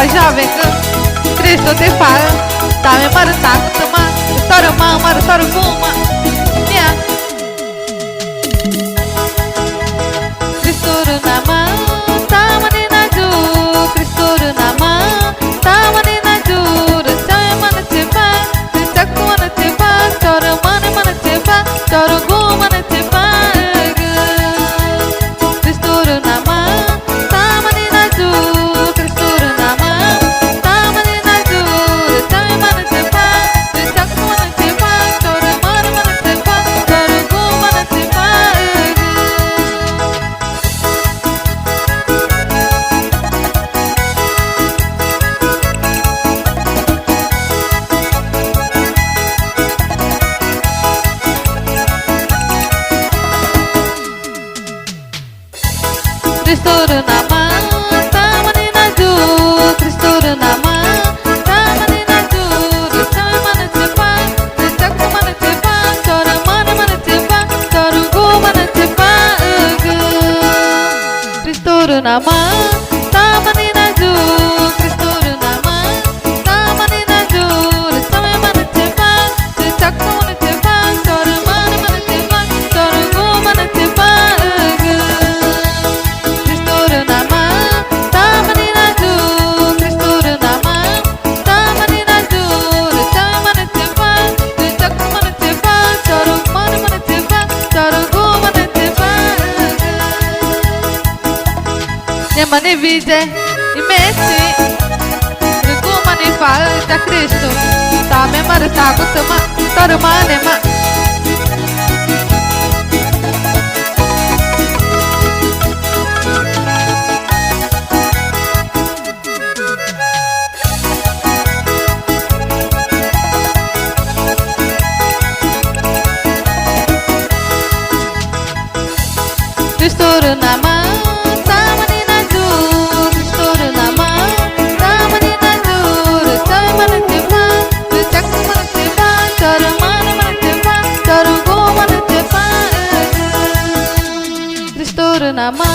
jovem Cristo te fala Dame para taco tama Toro ma mara toro guma Nia Cristo nama Tama ni naju Cristo nama Tama ni naju Rasaya mana cepa Risaku mana cepa Toro mana cepa Toro guma mana cepa Cristo nama Tama ni naju Cristo nama Tama ni naju Rasaya mana cepa Risaku mana cepa Toro mana cepa Toro guma mana cepa Cristo nama Tama ni naju Cristo nama Tama ni naju Rasaya mana cepa Risaku mana cepa Toro mana cepa Toro guma mana cepa Cristo nama Tama ni naju Cristo nama Tama ni naju Rasaya mana cepa Risaku mana cepa Toro mana cepa Toro guma mana cepa Cristo nama Tama ni naju Cristo nama Tama ni naju Rasaya mana cepa Risaku mana cepa Toro mana cepa Toro guma mana cepa Nema ni vide ni mesi Guma ni fala da Cristo Tame mara taco tama Toro nema Cristo nama Tama ni naju Cristo nama Tama ni naju Rasaya mana cepa Risaku mana cepa Toro mana cepa Toro guma mana cepa Cristo nama